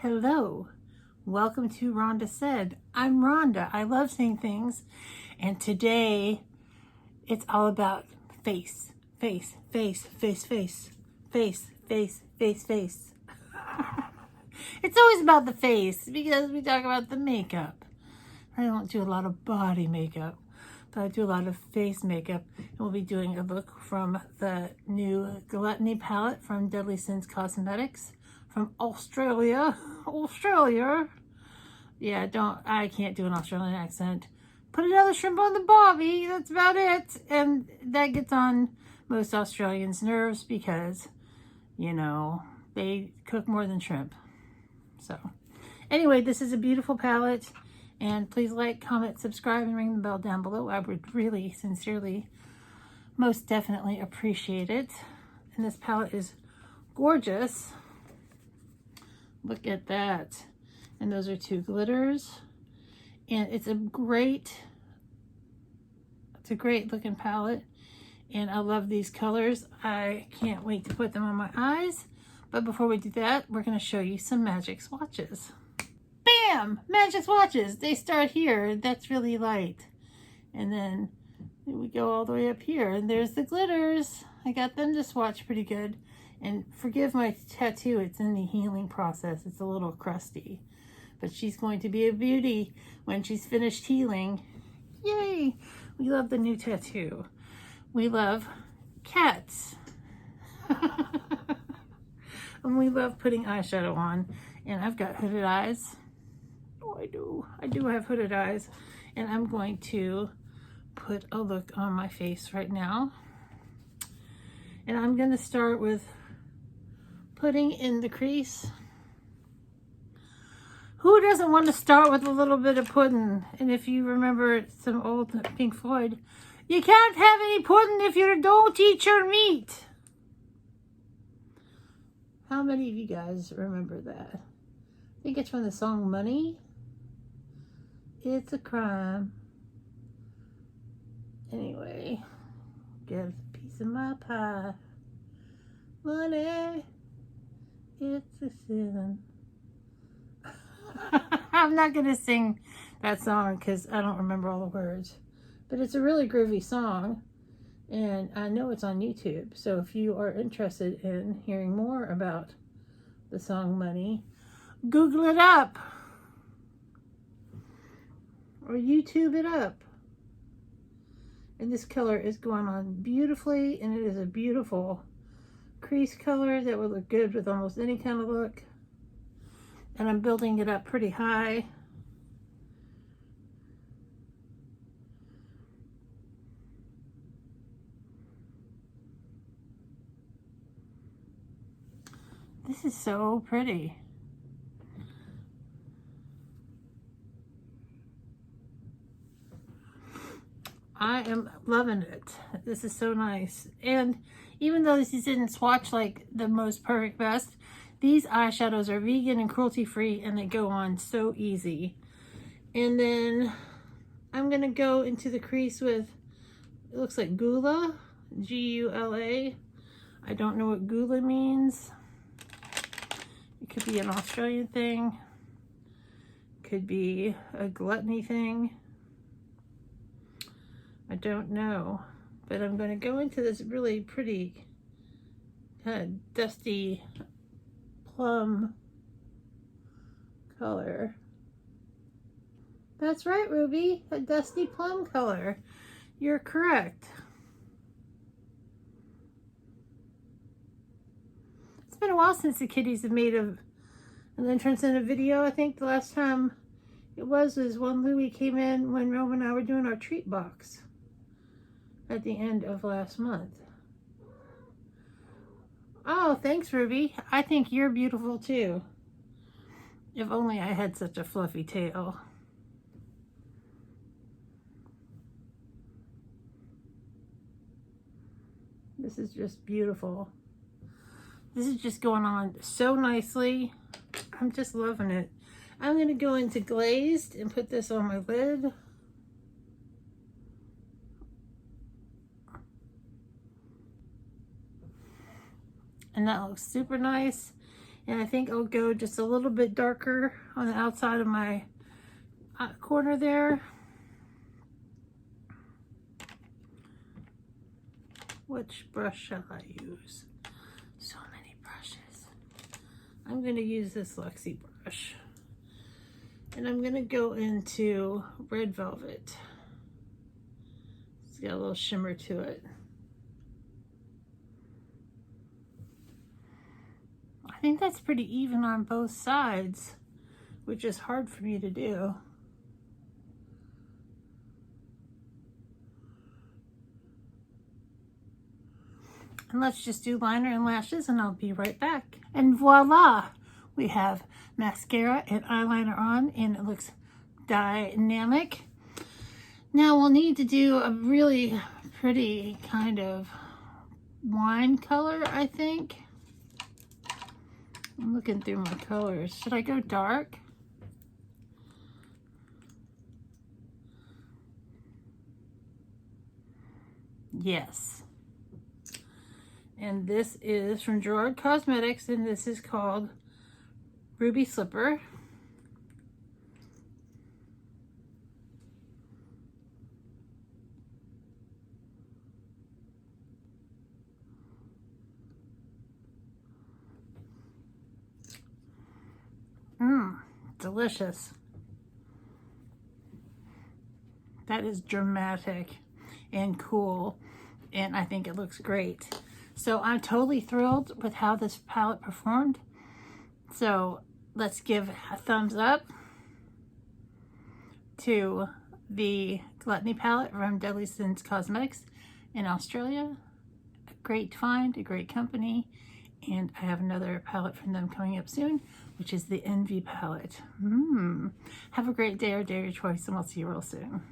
Hello, welcome to Rhonda Said. I'm Rhonda. I love saying things, and today it's all about face, face, face, face, face, face, face, face, face. It's always about the face because we talk about the makeup. I don't do a lot of body makeup, but I do a lot of face makeup, and we'll be doing a look from the new Gluttony palette from Deadly Sins Cosmetics. From Australia. Yeah, I can't do an Australian accent. Put another shrimp on the barbie. That's about it. And that gets on most Australians' nerves because, you know, they cook more than shrimp. So, anyway, this is a beautiful palette. And please like, comment, subscribe, and ring the bell down below. I would really, sincerely, most definitely appreciate it. And this palette is gorgeous. Look at that. And those are two glitters. And it's a great looking palette. And I love these colors. I can't wait to put them on my eyes. But before we do that, we're going to show you some magic swatches. Bam! Magic swatches. They start here. That's really light. And then we go all the way up here. And there's the glitters. I got them to swatch pretty good. And forgive my tattoo, it's in the healing process. It's a little crusty. But she's going to be a beauty when she's finished healing. Yay! We love the new tattoo. We love cats. And we love putting eyeshadow on. And I've got hooded eyes. Oh, I do. I do have hooded eyes. And I'm going to put a look on my face right now. And I'm going to start with putting in the crease. Who doesn't want to start with a little bit of pudding? And if you remember some old Pink Floyd, you can't have any pudding if you don't eat your meat. How many of you guys remember that? I think it's from the song Money. It's a crime. Anyway, get a piece of my pie. Money. It's a sin. I'm not going to sing that song because I don't remember all the words. But it's a really groovy song. And I know it's on YouTube. So if you are interested in hearing more about the song Money, Google it up. Or YouTube it up. And this color is going on beautifully. And it is a beautiful crease color that would look good with almost any kind of look. And I'm building it up pretty high. This is so pretty. I am loving it. This is so nice. And even though these didn't swatch like the most perfect best, these eyeshadows are vegan and cruelty-free and they go on so easy. And then I'm going to go into the crease with, it looks like Gula, G-U-L-A. I don't know what Gula means. It could be an Australian thing. Could be a gluttony thing. I don't know, but I'm going to go into this really pretty kind of dusty plum color. That's right, Ruby, a dusty plum color. You're correct. It's been a while since the kitties have made an entrance in a video. I think the last time it was when Louie came in when Rome and I were doing our treat box at the end of last month. Oh, thanks, Ruby. I think you're beautiful too. If only I had such a fluffy tail. This is just beautiful. This is just going on so nicely. I'm just loving it. I'm going to go into glazed and put this on my lid. And that looks super nice. And I think I'll go just a little bit darker on the outside of my corner there. Which brush shall I use? So many brushes. I'm going to use this Luxie brush. And I'm going to go into Red Velvet. It's got a little shimmer to it. I think that's pretty even on both sides, which is hard for me to do. And let's just do liner and lashes and I'll be right back. And voila! We have mascara and eyeliner on and it looks dynamic. Now we'll need to do a really pretty kind of wine color, I think. I'm looking through my colors. Should I go dark? Yes. And this is from Gerard Cosmetics, and this is called Ruby Slipper. Delicious. That is dramatic and cool, and I think it looks great. So I'm totally thrilled with how this palette performed. So let's give a thumbs up to the Gluttony palette from Deadly Sins Cosmetics in Australia. A great find, a great company. And I have another palette from them coming up soon, which is the Envy palette. Have a great day or day of your choice, and we'll see you real soon.